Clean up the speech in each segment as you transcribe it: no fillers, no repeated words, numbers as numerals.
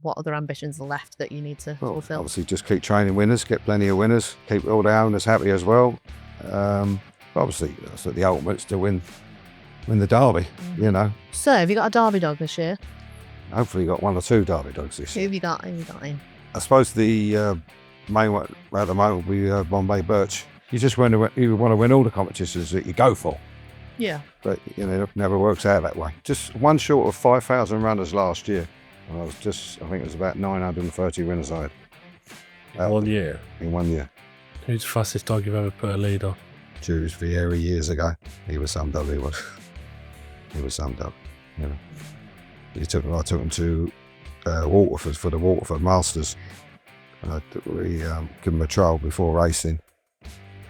what other ambitions are left that you need to fulfil? Obviously, just keep training winners, get plenty of winners, keep all the owners happy as well. Obviously, that's the ultimate, is to win the Derby, you know. So, have you got a Derby dog this year? Hopefully, you got 1 or 2 Derby dogs this Who year. have you got in? I suppose the main one at the moment will be Bombay Birch. You just want to win all the competitions that you go for. Yeah. But, you know, it never works out that way. Just one short of 5,000 runners last year. I think it was about 930 winners I had. 1 year? In 1 year. Who's the fastest dog you've ever put a lead on? Jules Vieira years ago. He was some dog, he was. He was some dog, you know. I took him to Waterford for the Waterford Masters. And we gave him a trial before racing.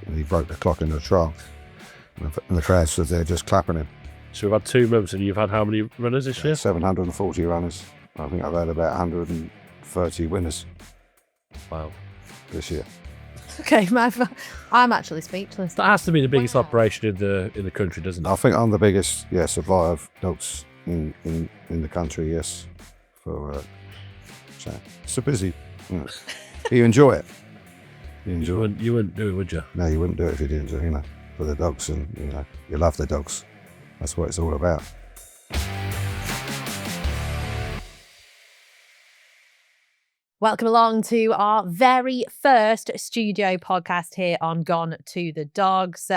And he broke the clock in the trial. And the crowd stood there just clapping him. So we've had 2 months, and you've had how many runners this year? 740 runners. I think I've had about 130 winners. Wow. This year. Okay, I'm actually speechless. That has to be the biggest operation in the country, doesn't it? I think I'm the biggest supplier of dogs in the country, yes. So it's a busy. You know. You enjoy it. You wouldn't do it, would you? No, you wouldn't do it if you didn't, you know, for the dogs, and you know, you love the dogs. That's what it's all about. Welcome along to our very first studio podcast here on Gone to the Dogs.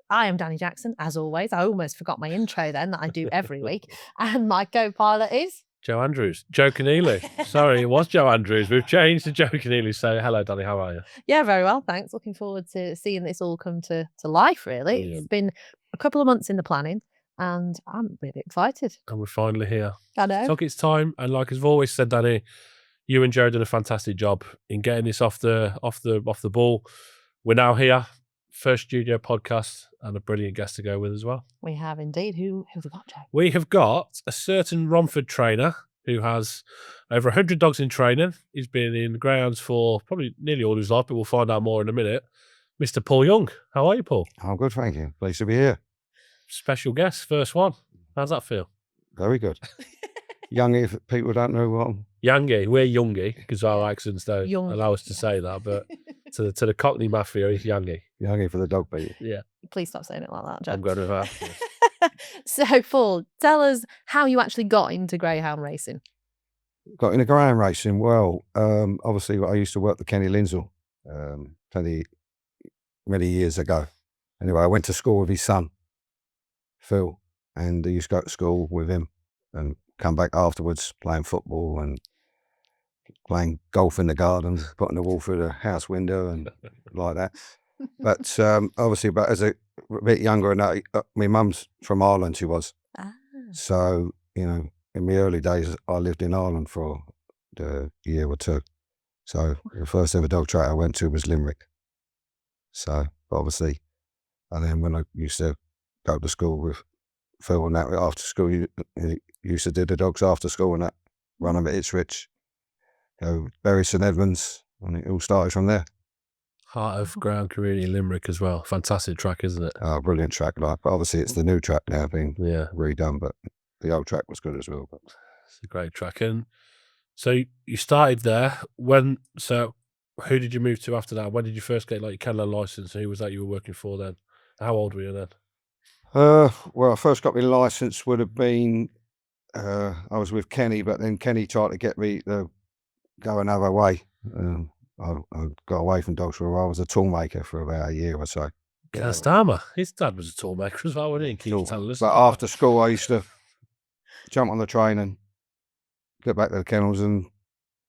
I am Dani Jackson, as always. I almost forgot my intro then that I do every week. And my co-pilot is... Joe Andrews. Joe Keneally. Sorry, it was Joe Andrews. We've changed to Joe Keneally. So hello, Dani, how are you? Yeah, very well, thanks. Looking forward to seeing this all come to life, really. Brilliant. It's been a couple of months in the planning and I'm really excited. And we're finally here. I know. Took its time, and like I've always said, Dani, you and Joe did a fantastic job in getting this off the ball. We're now here. First studio podcast, and a brilliant guest to go with as well. We have indeed. Who have we got, Joe? We have got a certain Romford trainer who has over 100 dogs in training. He's been in greyhounds for probably nearly all his life, but we'll find out more in a minute. Mr. Paul Young. How are you, Paul? I'm good, thank you. Pleased to be here. Special guest, first one. How's that feel? Very good. Youngie, if people don't know what I'm... Youngie. We're Youngie because our accents don't allow us to say that, but to the Cockney Mafia, he's Youngie. Youngie for the dog beat. Yeah. Please stop saying it like that, Joe. I'm going with that. So, Paul, tell us how you actually got into greyhound racing. Got into greyhound racing, well, obviously I used to work for Kenny Lindsell many years ago. Anyway, I went to school with his son, Phil, and I used to go to school with him and come back afterwards playing football and playing golf in the garden, putting the ball through the house window and like that. But obviously, but as a bit younger, and my mum's from Ireland, she was. Ah. So, you know, in my early days, I lived in Ireland for a year or two. So the first ever dog track I went to was Limerick. So obviously, and then when I used to go to school with Phil and that, after school, you used to do the dogs after school and that, run them at Ipswich, Bury St Edmunds, and it all started from there. Heart of Ground Community Limerick as well. Fantastic track, isn't it? Oh, brilliant track. Like, but obviously it's the new track now being redone, but the old track was good as well. But it's a great track. And so you started there. So who did you move to after that? When did you first get like your kennel license? Who was that you were working for then? How old were you then? Well, I first got my license would have been, I was with Kenny, but then Kenny tried to get me to go another way. I got away from dogs for a while. I was a toolmaker for about a year or so. Castama. His dad was a toolmaker as well, wasn't he? But after school, I used to jump on the train and get back to the kennels and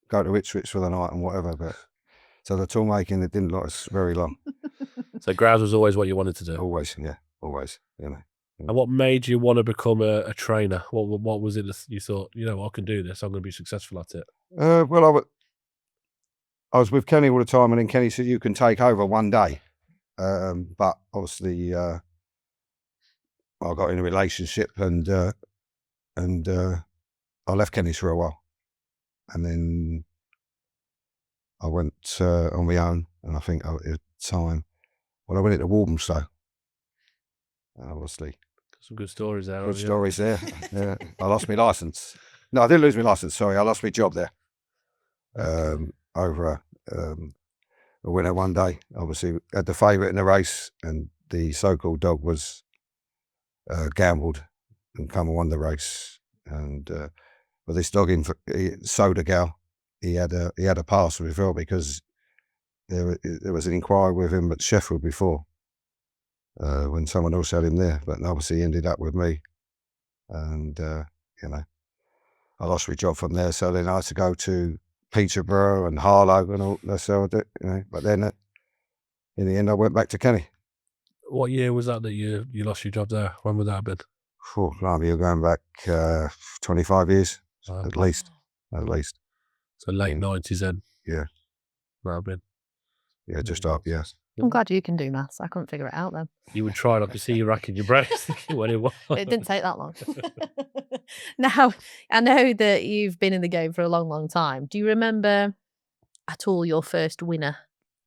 go to Ipswich for the night and whatever. But so the toolmaking, it didn't last very long. So grounds was always what you wanted to do? Always, yeah, always, you know. And what made you want to become a trainer? What was it that you thought, you know, I can do this, I'm going to be successful at it? Well, I was with Kenny all the time, and then Kenny said, you can take over one day. But obviously, I got in a relationship and I left Kenny's for a while. And then I went on my own, and I think at the time, I went into Walthamstow. Obviously. Some good stories there. Good stories there. Yeah. I lost my licence. No, I didn't lose my licence, sorry. I lost my job there. over a winner one day. Obviously, had the favourite in the race, and the so-called dog was gambled and come and won the race. And but this dog Soda Gal, he had a pass with Phil because there was an inquiry with him at Sheffield before when someone else had him there, but obviously he ended up with me, and you know, I lost my job from there. So then I had to go to Peterborough and Harlow and all. That's how I did, you know. But then in the end, I went back to Kennel. What year was that you lost your job there? When would that have been? Oh, you're going back 25 years at least. At least. So late 90s then. Yeah. That have been. Yeah, just up. Yes. I'm glad you can do maths. I couldn't figure it out then. You would try. I could see you racking your brains thinking when it was. It didn't take that long. Now, I know that you've been in the game for a long, long time. Do you remember at all your first winner?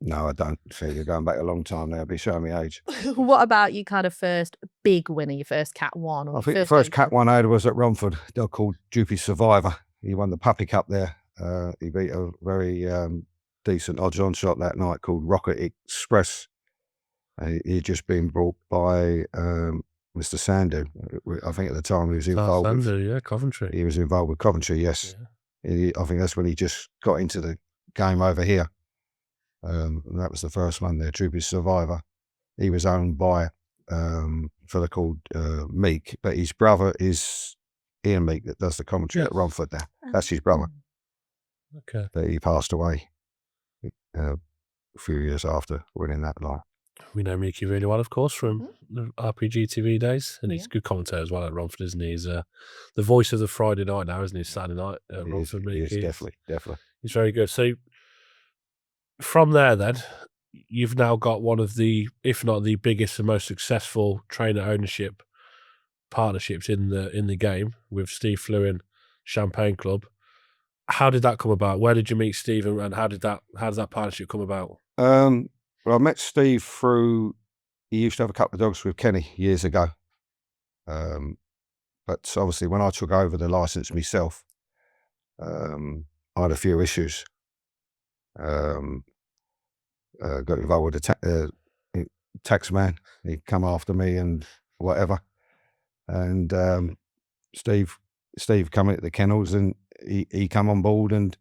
No, I don't. See, you're going back a long time now. I'll be showing me age. What about your kind of first big winner, your first cat one? Or I think the first cat one I had was at Romford. A dog called Duppy Survivor. He won the Puppy Cup there. He beat a very decent odds-on shot that night called Rocket Express. He'd just been brought by Mr. Sandu. I think at the time he was involved with Coventry. He was involved with Coventry, yes. Yeah. I think that's when he just got into the game over here. And that was the first one there, Duppy Survivor. He was owned by a fella called Meek, but his brother is Ian Meek that does the commentary at Romford now. That's his brother. Okay. But he passed away a few years after winning that line. We know Mickey really well, of course, from the RPG TV days, and he's a good commentator as well at Romford, isn't he? He's the voice of the Friday night now, isn't he? Saturday night at Romford. He is, definitely. He's very good. So from there, then, you've now got one of the, if not the biggest and most successful trainer ownership partnerships in the game with Steve Fluin Champagne Club. How did that come about? Where did you meet Steve, and how did that partnership come about? Well, I met Steve through, he used to have a couple of dogs with Kenny years ago. But obviously when I took over the license myself, I had a few issues. Got involved with the tax man. He'd come after me and whatever. And Steve come into the kennels, and he come on board and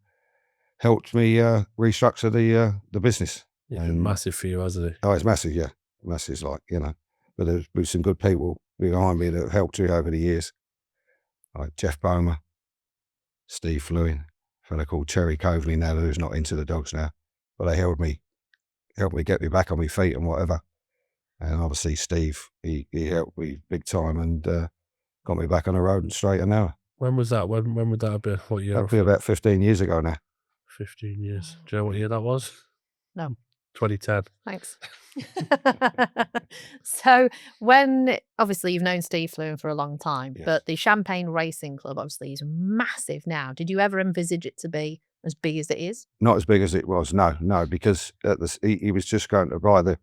helped me restructure the business. Yeah, massive for you, hasn't it? Oh, it's massive, yeah. Massive, like, you know. But there's been some good people behind me that have helped me over the years. Like Jeff Bomer, Steve Fluin, a fella called Terry Coverley now, who's not into the dogs now. But they helped me get me back on my feet and whatever. And obviously Steve, he helped me big time and got me back on the road and straight and narrow. When was that? When would that have been? What year? That'd be about 15 years ago now. 15 years. Do you know what year that was? No. 2010. Thanks. So when, obviously you've known Steve Fluin for a long time, but the Champagne Racing Club obviously is massive now. Did you ever envisage it to be as big as it is? Not as big as it was, no, because he was just going to buy the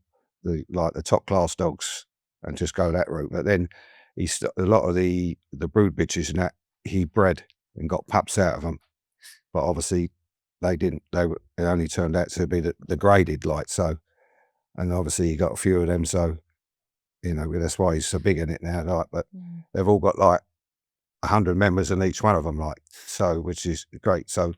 top class dogs and just go that route. But then a lot of the brood bitches and that he bred and got pups out of them. But obviously they didn't. It only turned out to be the graded, like so. And obviously he got a few of them, so you know that's why he's so big in it now. Like, but they've all got like 100 members in each one of them, like so, which is great. So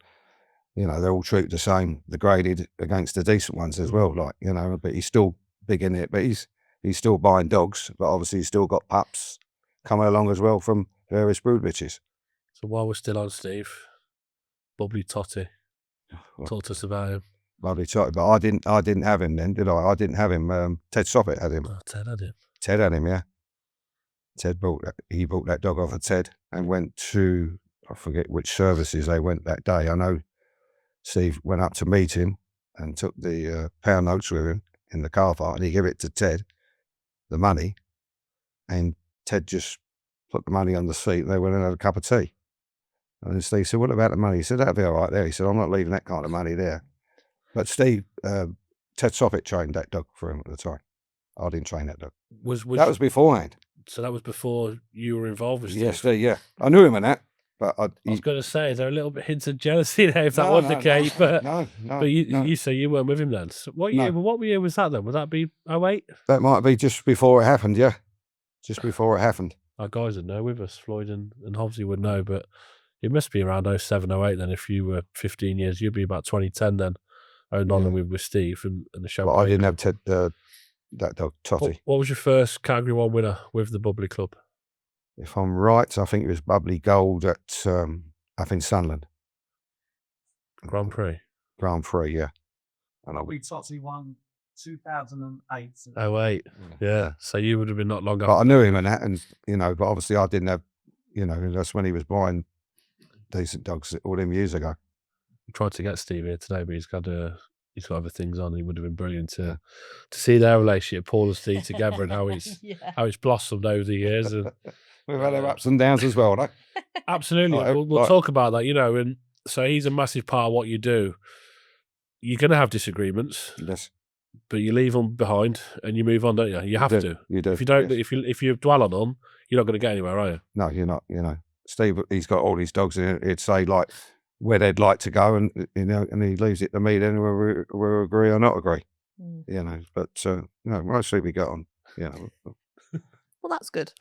you know they're all treated the same, the graded against the decent ones as well, like you know. But he's still big in it, but he's still buying dogs, but obviously he's still got pups coming along as well from various brood bitches. So while we're still on Steve, Bubbly Totti. Talk to us about him. Bubbly Totti, but I didn't have him then, did I? I didn't have him. Ted Soppett had him. Oh, Ted had him. Ted had him, yeah. Ted bought that dog off of Ted and went to, I forget which services they went that day. I know Steve went up to meet him and took the pound notes with him in the car park, and he gave it to Ted, the money, and Ted just put the money on the seat and they went and had a cup of tea. And Steve said, what about the money? He said, that'd be all right there. He said, I'm not leaving that kind of money there. But Steve, Ted Soppett trained that dog for him at the time. I didn't train that dog. That was beforehand. So that was before you were involved with Steve? Yes, yeah. I knew him and that, But I was going to say, is there a little bit hints of jealousy there if that was the case? But you say you weren't with him then. So what year was that then? Would that be 08? That might be just before it happened, yeah. Just before it happened. Our guys would know with us, Floyd and Hobbsy would know, but it must be around 07, 08 then. If you were 15 years, you'd be about 2010 then. 09 with Steve and the show. But I didn't have that dog, Totti. What was your first Category 1 winner with the Bubbly Club? If I'm right, I think it was Bubbly Gold at up in Sunderland. Grand Prix, yeah. And Bubbly Totti won 2008. 08, yeah. So you would have been not long But I knew him and that, and but obviously I didn't have, that's when he was buying decent dogs all them years ago. I tried to get Steve here today, but he's got other things on. He would have been brilliant to see their relationship, Paul and Steve together, and how it's blossomed over the years. And we've had our ups and downs as well, right? Absolutely. We'll talk about that, and so he's a massive part of what you do. You're going to have disagreements. Yes. But you leave them behind and you move on, don't you? You have to. You do. If you don't, if you dwell on them, you're not going to get anywhere, are you? No, you're not. Steve, he's got all these dogs, and he'd say like where they'd like to go, and and he leaves it to me then whether we agree or not agree. But mostly we get on. Well, that's good.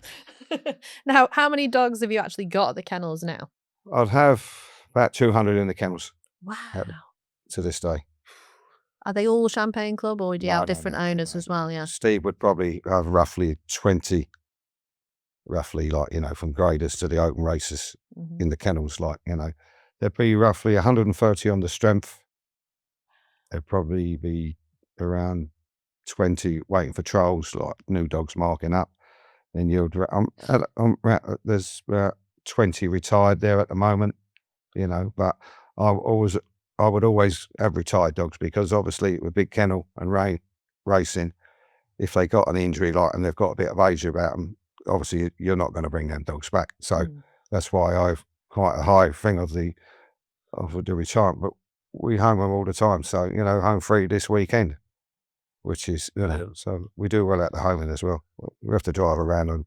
Now, how many dogs have you actually got at the kennels now? I'd have about 200 in the kennels. Wow. To this day. Are they all Champagne Club, or do you have different owners as well? Yeah. Steve would probably have roughly 20, from graders to the open races in the kennels. There'd be roughly 130 on the strength. There'd probably be around 20 waiting for trials, like new dogs marking up. Then there's about 20 retired there at the moment, but I would always have retired dogs, because obviously with big kennel and racing, if they got an injury and they've got a bit of age about them, obviously you're not going to bring them dogs back. So that's why I've quite a high thing of the retirement. But we home them all the time. So, home free this weekend, which is, so we do well at the homing as well. We have to drive around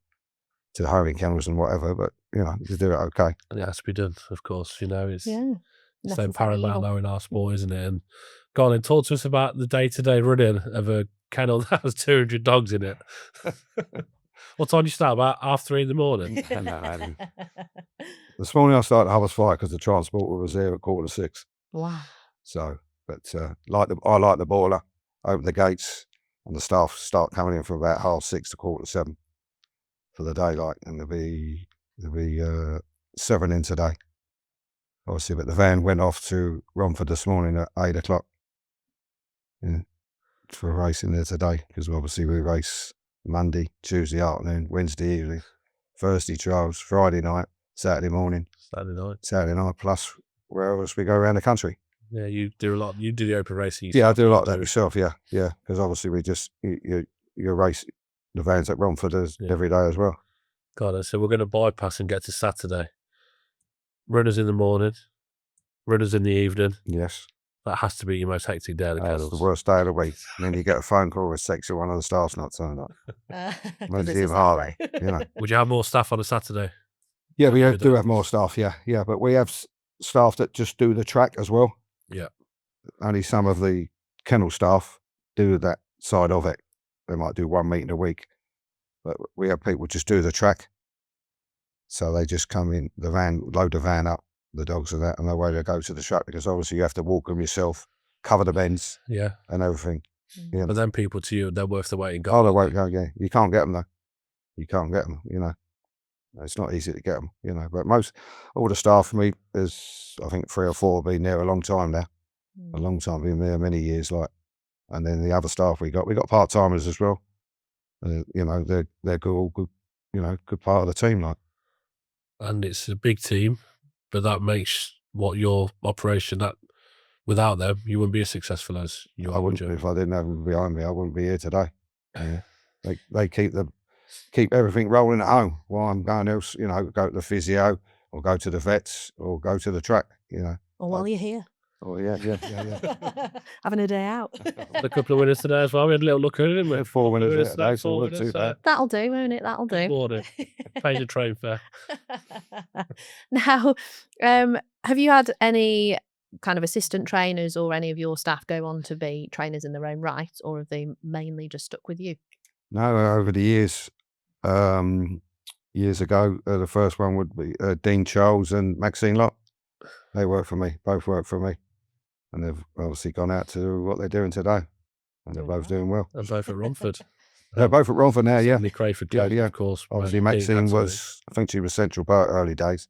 to the homing kennels and whatever, but, you do it okay. And it has to be done, of course, it's... Yeah. It's so paramount now in our sport, isn't it? And go on and talk to us about the day-to-day running of a kennel that has 200 dogs in it. What time do you start? About 3:30 in the morning? This morning I started at 5:30 because the transporter was there at 5:45. Wow. So, but I like the boiler, open the gates, and the staff start coming in from about 6:30 to 7:15 for the daylight, and there'll be 7 in today. Obviously, but the van went off to Romford this morning at 8:00 for racing there today, because obviously we race Monday, Tuesday afternoon, Wednesday evening, Thursday trials, Friday night, Saturday morning. Saturday night, plus where else we go around the country. Yeah, you do a lot. You do the open racing. Yeah, I do a lot of that myself, yeah. Because obviously we just, you race the vans at Romford every day as well. Got it. So we're going to bypass and get to Saturday. Runners in the morning, runners in the evening. Yes. That has to be your most hectic day of the kennels. That's the worst day of the week. And then you get a phone call with sexy one of the staff's not turned up. Even harder, Would you have more staff on a Saturday? Yeah, we do have more staff, yeah. But we have staff that just do the track as well. Yeah. Only some of the kennel staff do that side of it. They might do 1 meeting a week. But we have people just do the track. So they just come in the van, load the van up, the dogs and that, and away they go to the track, because obviously you have to walk them yourself, cover the bends, and everything. Yeah. But then people to you, they're worth the wait in goal. Oh, they're worth going, yeah. You can't get them though. You can't get them, It's not easy to get them, But all the staff for me is, I think 3 or 4 been there a long time now. A long time, been there many years, And then the other staff we got part timers as well. They're good, good part of the team, And it's a big team, but that makes your operation, that without them, you wouldn't be as successful as you are. I wouldn't. If I didn't have them behind me, I wouldn't be here today. They keep everything rolling at home while I'm going else, go to the physio or go to the vets or go to the track, Or while you're here. Oh, yeah. Having a day out. A couple of winners today as well. We had a little look at it, didn't We we? had 4 winners Winners today, so four not too winners, bad. That'll do, won't it? That'll do. Morning. Paid the train fare. Now, have you had any kind of assistant trainers or any of your staff go on to be trainers in their own right, or have they mainly just stuck with you? No, over the years, years ago, the first one would be Dean Charles and Maxine Lott. They work for me, both work for me. And they've obviously gone out to what they're doing today. And they're both doing well. And both at Romford. They're both at Romford now, yeah. Lee Crayford, Yeah, yeah. of course. Obviously, when he Maxine had to was, I think she was Central Park early days.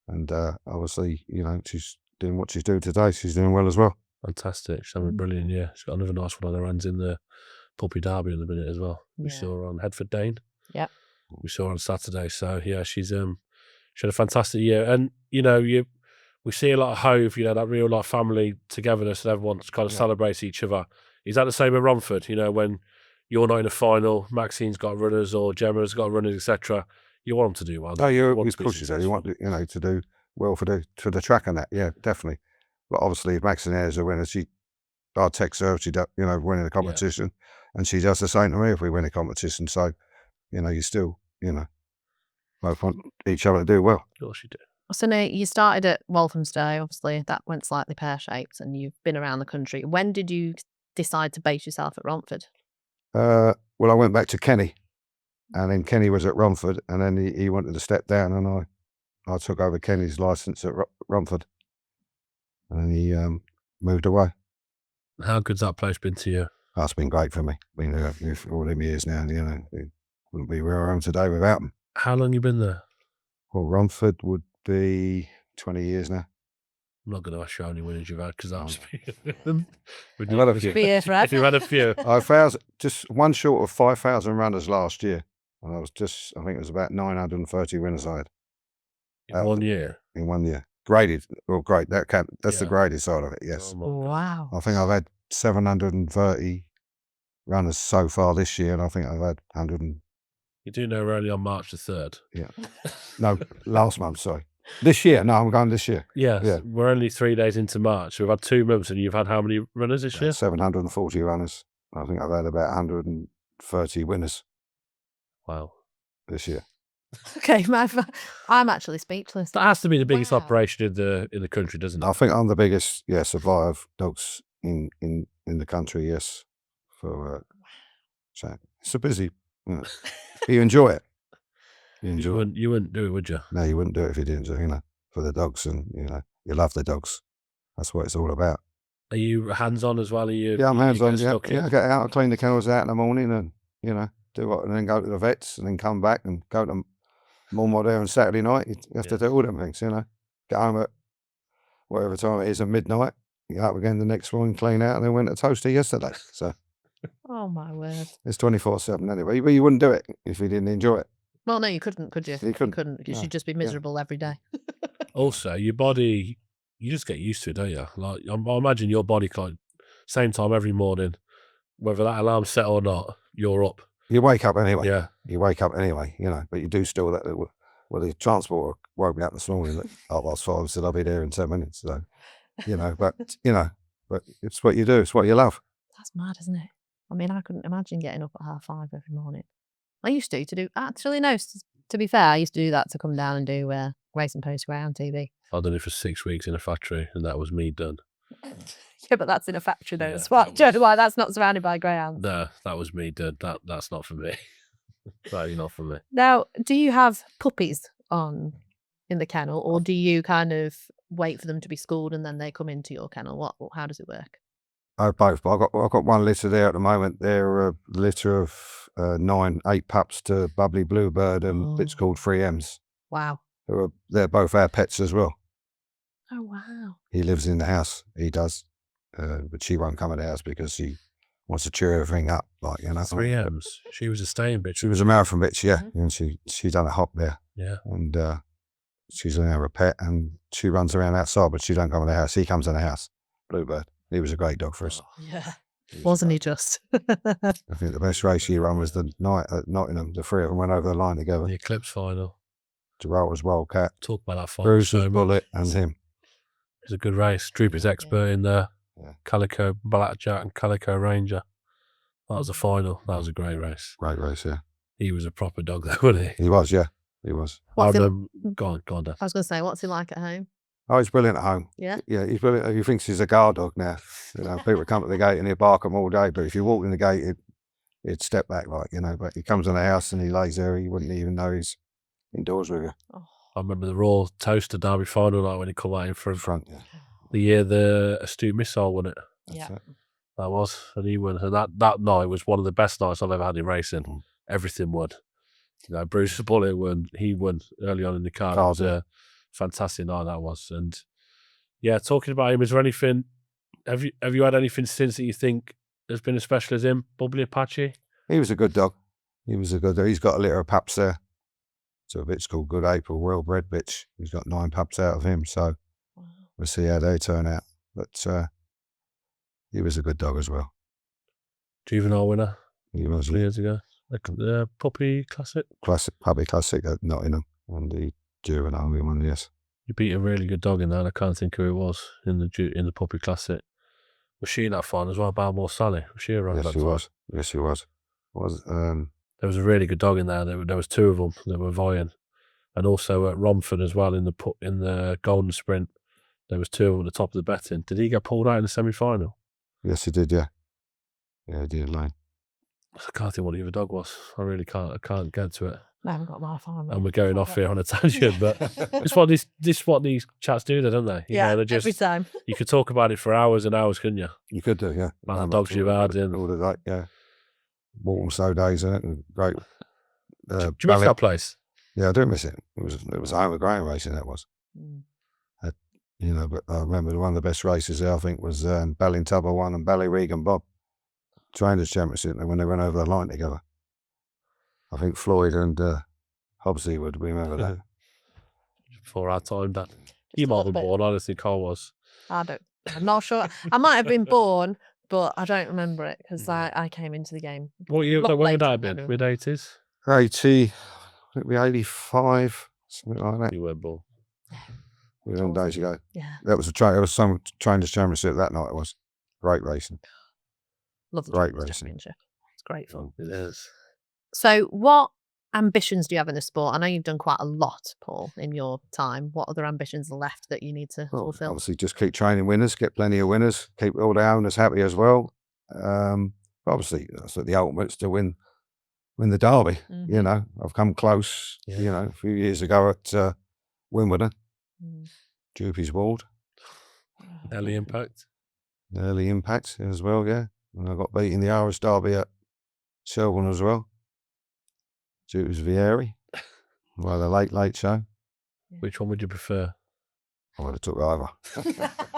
And obviously, she's doing what she's doing today. She's doing well as well. Fantastic. She's having a brilliant year. She's got another nice one on her hands in the Puppy Derby in the minute as well. We saw her on Headford Dane. Yeah. We saw her on Saturday. So yeah, she had a fantastic year. And we see a lot of Hove, that real like family togetherness and everyone kind of celebrates each other. Is that the same at Romford? when you're not in a final, Maxine's got runners or Gemma's got runners, etc. You want them to do well. No, You of want to be course you do. You successful. want to do well for the track and that. Yeah, definitely. But obviously, if Maxine is a winner, I text her if she does, winning the competition, and she does the same to me if we win a competition. So, you still, both want each other to do well. Of course you do. So now you started at Walthamstow, obviously that went slightly pear-shaped, and you've been around the country. When did you decide to base yourself at Romford? Well, I went back to Kenny, and then Kenny was at Romford, and then he wanted to step down, and I took over Kenny's license at Romford, and he moved away. How good's that place been to you? That's been great for me. Been there for all them years now, it wouldn't be where I am today without them. How long you been there? Well, Romford would be 20 years now. I'm not going to ask you how many winners you've had because that was I've had a few. Be here forever. You've had a few. I found just one short of 5,000 runners last year, and I think it was about 930 winners I had In 1 year? in 1 year. Graded, well, great. That's the graded side of it. Yes, Oh my Wow. I think I've had 730 runners so far this year, and I think I've had 100. You do know we're only on March the 3rd. No, last month. Sorry, this year. No, I'm going this year. Yes, Yeah. we're only 3 days into March. We've had 2 months, and you've had how many runners this year? 740 runners. I think I've had about 130 winners Wow. this year. Okay, I'm actually speechless. That has to be the biggest Wow. operation in the country, doesn't it? I think I'm the biggest, supplier of dogs in the country. Yes, for so it's a busy. You enjoy it. You enjoy it. You wouldn't do it, would you? No, you wouldn't do it if you didn't. For the dogs, and you love the dogs. That's what it's all about. Are you hands-on as well? Are you? Yeah, I'm you hands on. get Yeah, stuck in? I get out, I clean the kennels out in the morning, and do what, and then go to the vets, and then come back and go to Romford there on Saturday night. You have to do all them things. Get home at whatever time it is at midnight. Get up again the next morning, clean out, and then went to Toasty yesterday. So Oh my word. it's 24/7 anyway. But you wouldn't do it if you didn't enjoy it. Well, no, you couldn't, could you? You couldn't. because No. you'd just be miserable every day. Also, your body, you just get used to it, don't you? Like, I imagine your body kind same time every morning, whether that alarm's set or not, you're up. You wake up anyway. Yeah. You wake up anyway, but you do still that. Well, the transport woke me up this morning at 5:30, said I'll be there in 10 minutes. So, but it's what you do. It's what you love. That's mad, isn't it? I mean, I couldn't imagine getting up at 5:30 every morning. I used to do, actually, no, to be fair, I used to do that to come down and do race and post greyhound TV. I've done it for 6 weeks in a factory, and that was me done. Yeah, but that's in a factory though. Yeah, That's why, that do you was- know why that's not surrounded by greyhounds. No, that was me done. That's not for me. Really not for me. Now, do you have puppies on in the kennel, or do you kind of wait for them to be schooled and then they come into your kennel? How does it work? I have both, but I've got one litter there at the moment. They're a litter of 8 pups to Bubbly Bluebird and it's Oh. called 3Ms. Wow. They're both our pets as well. Oh wow. He lives in the house. He does, but she won't come in the house because she wants to cheer everything up. 3Ms. She was a staying bitch. She was a marathon bitch, yeah, Mhm. and she done a hop there, Yeah. and she's now a pet, and she runs around outside, but she don't come in the house. He comes in the house. Bluebird. He was a great dog for us. Yeah. was Wasn't he just? I think the best race he ran was the night at Nottingham. The 3 of them went over the line together. The Eclipse final. Gibraltar's Wildcat, Talk about that final Bruce's so much. Bullet, and him. was a good race. Droopy's expert in the Calico Blackjack and Calico Ranger. That was the final. That was a great race. Great race, yeah. He was a proper dog, though, wasn't he? He was, yeah. He was. Go on, Dan. I was going to say, what's he like at home? Oh, he's brilliant at home. Yeah? Yeah, he's brilliant. He thinks he's a guard dog now. You know, people come to the gate and he'll bark them all day, but if you walk in the gate, he'd step back, like, you know, but he comes in the house and he lays there, he wouldn't even know he's indoors with you. Oh. I remember the Raw Toaster Derby final night when he come out in front. Yeah. The year the Astute Missile won it. Yeah. That was, and he won. And that night was one of the best nights I've ever had in racing. Everything won. You know, Bruce Bullet won. He won early on in the card. It was a fantastic night, that was. And yeah, talking about him, is there anything? Have you had anything since that you think has been as special as him? Bubbly Apache. He was a good dog. He's got a litter of pups there. So a bitch called Good April, well bred bitch. He's got 9 pups out of him. So we'll see how they turn out. But he was a good dog as well. Juvenile winner. He was 2 years ago. The Puppy Classic. Puppy Classic at Nottingham on the juvenile one, yes. You beat a really good dog in that. I can't think who it was in the Puppy Classic. Was she in that final as well? Balmore Sally. Was she around? Yes, she was. Yes, she was. There was a really good dog in there. There was 2 of them that were vying, and also at Romford as well in the Golden Sprint. There was 2 of them at the top of the betting. Did he get pulled out in the semi-final? Yes, he did. Yeah, yeah, he did. Lane. I can't think what the other dog was. I really can't. I can't get to it. I haven't got my phone. And we're going off here on a tangent, but it's what these chats do, don't they? You know, they're every time. You could talk about it for hours and hours, couldn't you? You could do, yeah. About the dogs you've had in. All of that, yeah. Walthamstow days, isn't it? And great. Do you miss that place? Yeah, I do miss it. It was home of greyhound racing, that was. You know, but I remember one of the best races there, I think, was Ballintubber 1 and Ballyregan Bob. Trainers Championship, when they went over the line together. I think Floyd and Hobbsy would remember that. Before our time, Dan. You might have been born, I don't think I was. I'm not sure. I might have been born, but I don't remember it because I came into the game. What year? When would that have been? Mid-80s? 80, I think we 85, something like that. You weren't born. We were days ago. Yeah. That was some Trainers Championship that night. It was great racing. Love the Great Trainers racing. Championship. It's great fun. It is. So what ambitions do you have in the sport? I know you've done quite a lot, Paul, in your time. What other ambitions are left that you need to fulfil? Obviously, just keep training winners, get plenty of winners, keep all the owners happy as well. Obviously, that's the ultimate's to win the Derby. You know, I've come close, you know, a few years ago at Wimbledon. Droopy's walled. Early impact. Early impact as well, yeah. And I got beat in the Irish Derby at Shelbourne as well. It was Vieri by the Late Show. Which one would you prefer? I would have took either.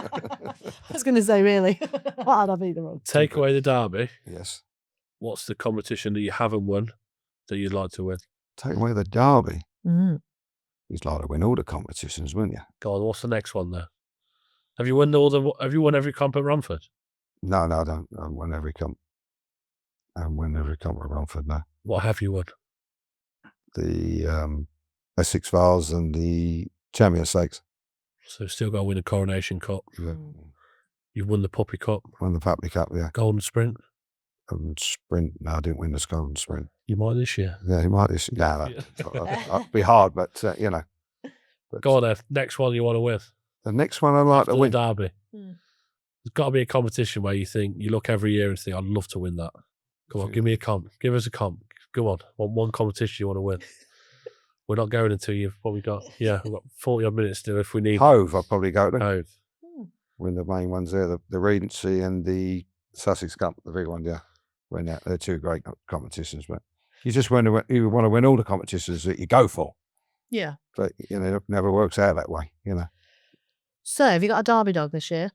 I was going to say, really, what had I been the wrong? Take away the Derby. Yes. What's the competition that you haven't won that you'd like to win? Take away the Derby. You'd like to win all the competitions, wouldn't you? God, what's the next one there? Have you won every comp at Romford? No, I don't. I haven't won every comp. I haven't won every comp at Romford, no. What have you won? The Essex Vales and the Champion Stakes. So still got to win the Coronation Cup. Yeah. You've won the Puppy Cup. Won the Puppy Cup, yeah. Golden Sprint. Sprint. No, I didn't win the Golden Sprint. You might this year. Yeah, you might this year. No, it'd be hard, but you know. But go on, next one you want to win. The next one I'd like to win. The Derby. There's got to be a competition where you look every year and think, I'd love to win that. Come on, give me a comp. Give us a comp. Go on. One competition you want to win. We're not going until you've probably got, we've got 40 odd minutes still if we need. Hove, I'll probably go to. Hove. Win the main ones there, the Regency and the Sussex Cup, the big one, yeah. Win that. They're 2 great competitions, but you just want to win all the competitions that you go for. Yeah. But, you know, it never works out that way, you know. So, have you got a Derby dog this year?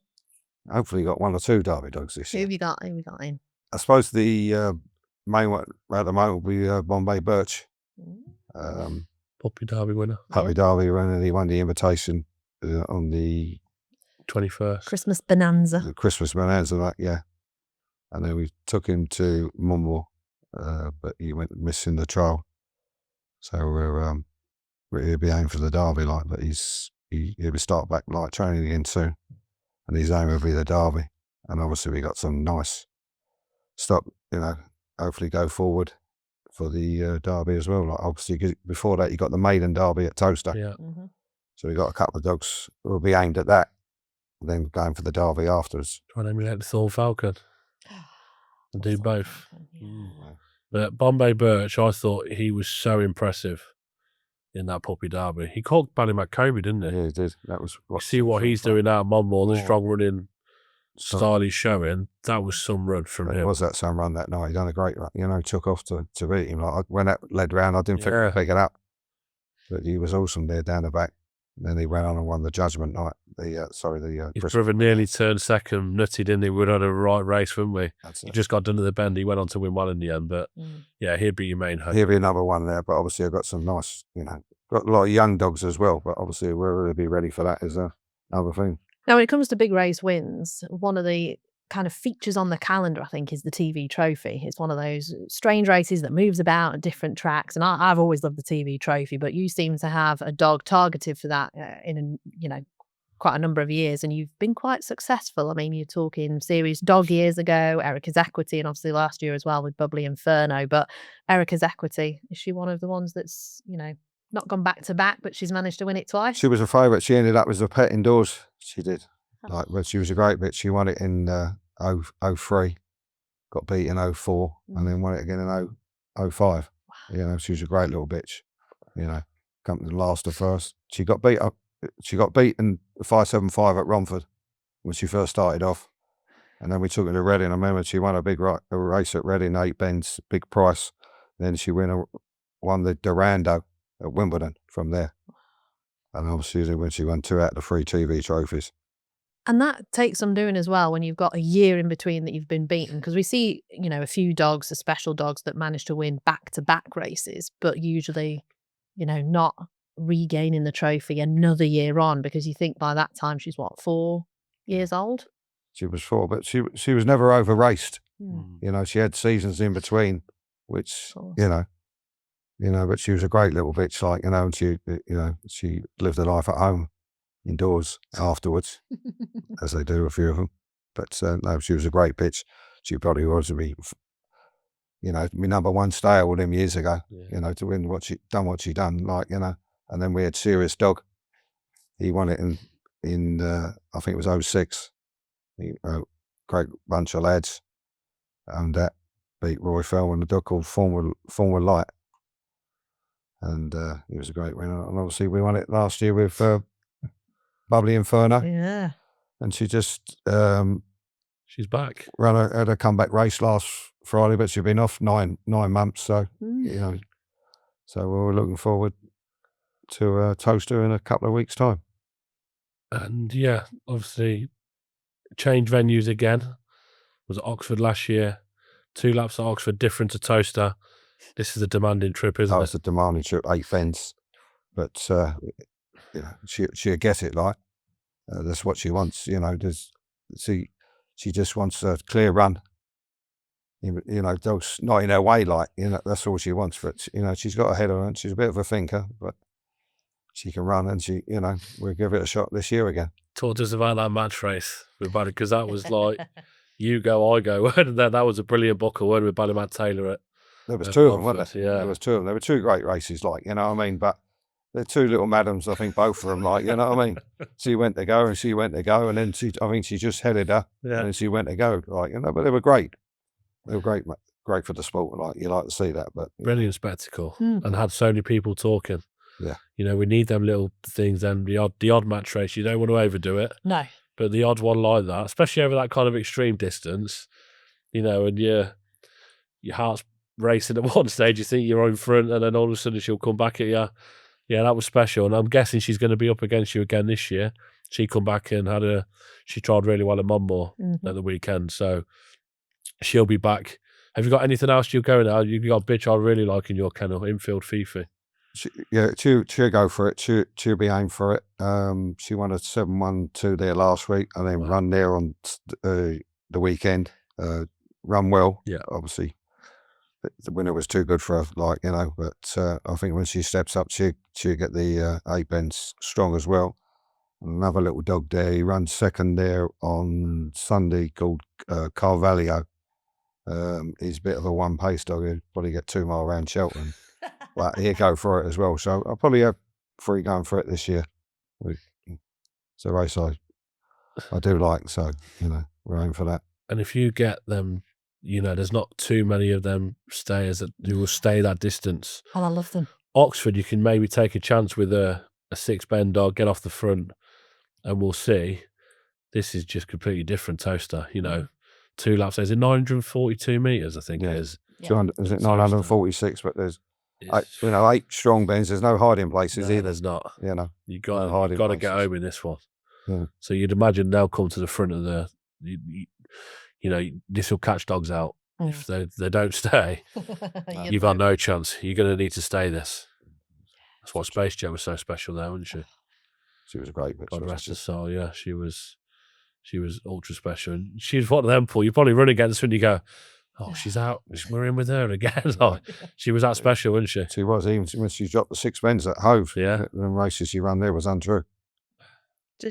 Hopefully you got 1 or 2 Derby dogs this year. Who have you got in? I suppose the main one at the moment will be Bombay Birch. Puppy Derby winner. Puppy Derby winner. He won the invitation on the 21st. Christmas Bonanza. The Christmas Bonanza, that, yeah. And then we took him to Munmore, but he went missing the trial. So he'll be aiming for the Derby, but he's he would start back like training again soon, and his aim would be the Derby. And obviously we got some nice stock, hopefully go forward for the Derby as well. Like obviously 'cause before that you got the maiden Derby at Toaster, Yeah. so we got a couple of dogs who will be aimed at that, and then going for the Derby afterwards. Trying to emulate the Thorn Falcon and do both. Yeah. But Bombay Birch, I thought he was so impressive in that puppy derby. He caught Ballymac Kobe, didn't he? Yeah, he did. That was You see what he's doing now at Monmore, the strong running style he's showing. That was some run from him. It was that some run that night. He done a great run. Took off to beat him. Like when that led round, I didn't think he'd pick it up, but he was awesome there down the back. And then he went on and won the Judgment night. His brother nearly turned second, nutty, didn't he? We'd had a right race, wouldn't we? He just got done to the bend. He went on to win one in the end, but yeah, he'd be your main hope. He'll be another one there, but obviously I've got some nice, got a lot of young dogs as well, but obviously we'll really be ready for that is another thing. Now, when it comes to big race wins, one of the kind of features on the calendar, I think, is the TV trophy. It's one of those strange races that moves about at different tracks, and I've always loved the TV trophy, but you seem to have a dog targeted for that in quite a number of years, and you've been quite successful. I mean, you're talking Series Dog years ago, Erica's Equity, and obviously last year as well with Bubbly Inferno. But Erica's Equity, is she one of the ones that's not gone back to back, but she's managed to win it twice? She was a favourite. She ended up as a pet indoors. She did. But she was a great bitch. She won it in 03, got beat in 04, and then won it again in 05. Wow. She was a great little bitch. Come to last or first. She got beat up. She got beaten 575 at Romford when she first started off, and then we took her to Reading. I remember she won a big race at Reading, 8 bends, big price. Then she won the Durando at Wimbledon from there, and obviously when she won 2 out of the 3 TV trophies. And that takes some doing as well when you've got a year in between that you've been beaten, because we see a few dogs, the special dogs, that manage to win back-to-back races, but usually not regaining the trophy another year on, because you think by that time she's 4 years old. She was 4, but she was never over raced. She had seasons in between, which but she was a great little bitch, and she lived her life at home indoors afterwards, as they do, a few of them. But no, she was a great bitch. She probably was my number one stayer all them years ago. To win what she done, and then we had Serious Dog. He won it in I think it was 06. Great bunch of lads, and that beat Roy Fell and a dog called Formula Light, and he was a great winner. And obviously we won it last year with Bubbly Inferno. Yeah, and she just she's back. Had a comeback race last Friday, but she'd been off 9 months. So so we're looking forward to Toaster in a couple of weeks' time. And yeah, obviously change venues again. Was at Oxford last year. 2 laps at Oxford, different to Toaster. This is a demanding trip, isn't it? It's a demanding trip, 8 bends, but she'll get it. That's what she wants. She just wants a clear run. Dogs not in her way. That's all she wants. But she's got a head on her. She's a bit of a thinker, but she can run, and we'll give it a shot this year again. Talk to us about that match race with Buddy, because that was like you go, I go, and then that was a brilliant buckle with Buddy Matt Taylor at. There was 2 of them, weren't there? Yeah, there was 2 of them. There were 2 great races, But they're 2 little madams, I think, both of them. She went to go, and she went to go, and then I think she just headed her, and she went to go. But they were great. They were great for the sport. You like to see that. But brilliant spectacle, and had so many people talking. Yeah, we need them little things, and the odd match race. You don't want to overdo it. No, but the odd one like that, especially over that kind of extreme distance, and your heart's racing at one stage. You think you're in front, and then all of a sudden she'll come back at you. Yeah, that was special, and I'm guessing she's going to be up against you again this year. She come back and she tried really well at Monmore at the weekend, so she'll be back. Have you got anything else you're going at? You've got a bitch I really like in your kennel, infield Fifi. She'll go for it. She'll be aimed for it. She won a 7-1-2 there last week, and then run there on the weekend. Run well, obviously. The winner was too good for her, but I think when she steps up, she'll get the 8 bends strong as well. Another little dog there. He runs second there on Sunday called Carvalho. He's a bit of a one-pace dog. He'll probably get 2 mile around Cheltenham. But he'll go for it as well. So I'll probably have 3 going for it this year. It's a race I do like. So, we're aiming for that. And if you get them, there's not too many of them stayers who will stay that distance. Oh, I love them. Oxford, you can maybe take a chance with a 6-bend dog, get off the front, and we'll see. This is just completely different toaster. 2 laps. Is it 942 meters? I think it is. Yeah. Is it 946? But there's 8 strong bends. There's no hiding places either. There's not. You got hiding to get places. home in this one. Yeah. So you'd imagine they'll come to the front of this will catch dogs out. If they don't stay, you've got no chance. You're going to need to stay this. That's what Space Jet was so special there, wasn't she? She was a great bitch. God rest her soul. Yeah, she was ultra special. And she's one of them, Paul. You probably run against her and you go, oh, she's out. We're in with her again. She was that special, wasn't she? She was. Even when she dropped the 6 bends at Hove, Yeah. the races she ran there was untrue.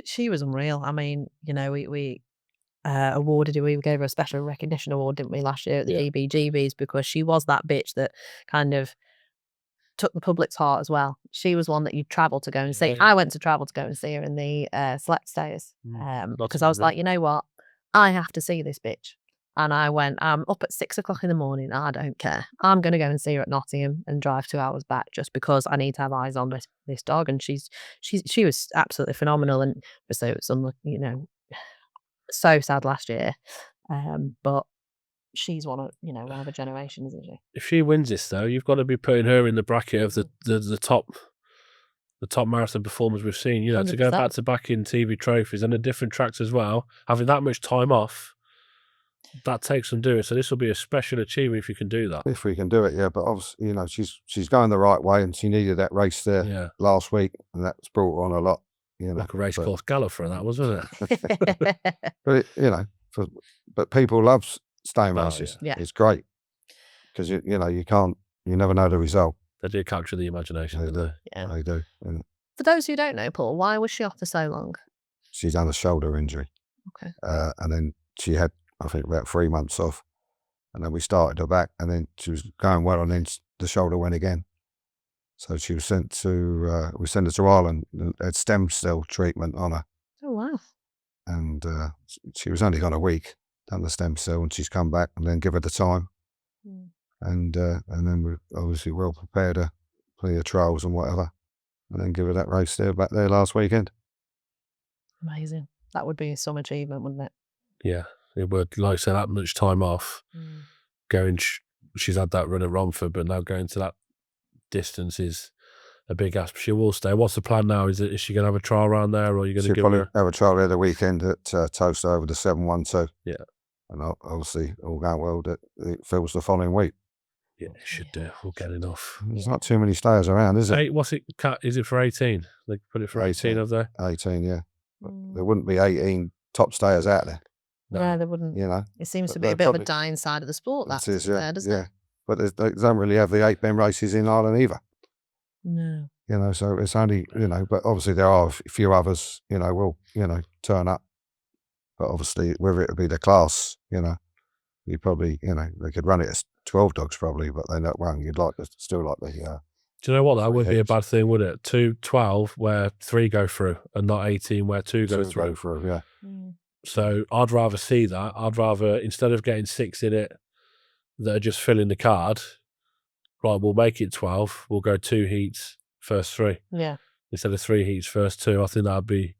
She was unreal. I mean, we awarded her, we gave her a special recognition award, didn't we, last year at the GBGBs, because she was that bitch that kind of took the public's heart as well. She was one that you travel to go and see. I went to travel to go and see her in the select stayers because I was like, you know what, I have to see this bitch. And I went, I'm up at 6 o'clock in the morning. I don't care. I'm going to go and see her at Nottingham and drive 2 hours back just because I need to have eyes on this dog. And she was absolutely phenomenal. And so it was, so sad last year. But she's one of a generation, isn't she? If she wins this, though, you've got to be putting her in the bracket of the top marathon performers we've seen. 100%. To go back to back in TV trophies and the different tracks as well, having that much time off. That takes some doing, so this will be a special achievement if you can do that. If we can do it, yeah. But obviously, she's going the right way, and she needed that race there last week, and that's brought her on a lot. Like a racecourse gallop for that, wasn't it? But but people love staying races. Yeah. It's great because you never know the result. They do capture the imagination. They do. Yeah. They do. And for those who don't know, Paul, why was she off for so long? She's had a shoulder injury. Okay. And then she had, I think, about 3 months off, and then we started her back, and then she was going well, and then the shoulder went again. So she was sent to, we sent her to Ireland, had stem cell treatment on her. Oh, wow. And she was only gone a week, done the stem cell, and she's come back, and then give her the time. And then we obviously well prepared her for the trials and whatever, and then give her that race back there last weekend. Amazing. That would be some achievement, wouldn't it? Yeah. It would, like I said, that much time off. She's had that run at Romford, but now going to that distance is a big ask. She will stay. What's the plan now? Is she going to have a trial around there, or are you going to give her? Have a trial there the weekend at Toaster over the 712. Yeah. And obviously, all going well, that it fills the following week. Yeah, it should do. We'll get enough. There's not too many stayers around, is it? What's it? Is it for 18? They put it for 18 of there? 18, yeah. There wouldn't be 18 top stayers out there. No, they wouldn't. It seems to be a bit of a dying side of the sport. That is, doesn't it? But they don't really have the 8-bend races in Ireland either. No. So it's only, but obviously there are a few others, will, turn up. But obviously, whether it would be the class, you probably, they could run it as 12 dogs probably, but they're not one. You'd still like the. Do you know what? That would be a bad thing, would it? 12 where 3 go through, and not 18 where 2 go through. Yeah. So I'd rather see that. I'd rather, instead of getting 6 in it that are just filling the card, right, we'll make it 12. We'll go 2 heats, first 3. Yeah. Instead of 3 heats, first 2. I think that'd be,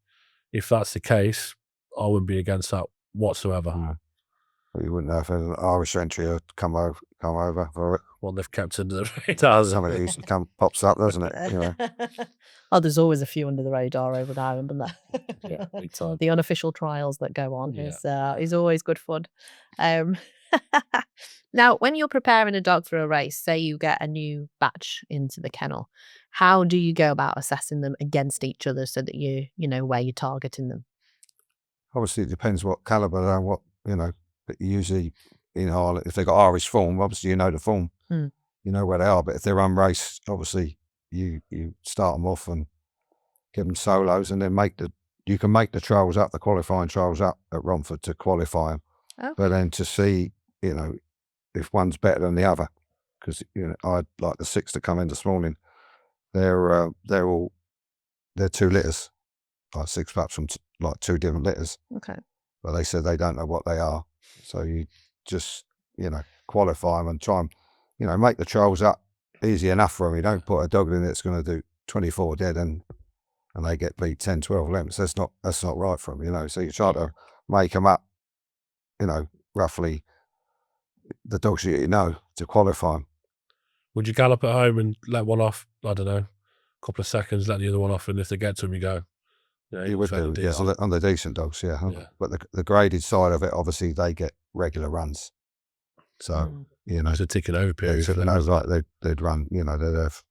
if that's the case, I wouldn't be against that whatsoever. No. But you wouldn't know if an Irish entry would come over for it. One they've kept under the radar. Somebody who pops up, doesn't it? Oh, there's always a few under the radar over in Ireland, isn't there? Yeah, So the unofficial trials that go on is always good fun. Now, when you're preparing a dog for a race, say you get a new batch into the kennel, how do you go about assessing them against each other so that you know where you're targeting them? Obviously, it depends what calibre and what, but usually in Ireland, if they've got Irish form, obviously you know the form, you know where they are. But if they're unraced, obviously you start them off and give them solos and then make the you can make the trials up, the qualifying trials up at Romford to qualify them. Okay. But then to see, you know, if one's better than the other, because, you know, I'd like the 6 that come in this morning. They're 2 litters, like 6 pups from like 2 different litters. Okay. But they said they don't know what they are. So you just, you know, qualify them and try and, you know, make the trials up easy enough for them. You don't put a dog in that's going to do 24 dead and they get beat 10, 12 lengths. That's not right for them, you know. So you try to make them up, you know, roughly the dogs you know to qualify them. Would you gallop at home and let one off, I don't know, a couple of seconds, let the other one off, and if they get to them, you go? You would do, yes, on the decent dogs, yeah. Yeah. But the graded side of it, obviously, they get regular runs. So, you know, It's a ticking over period. so, like they'd run, you know, they'd have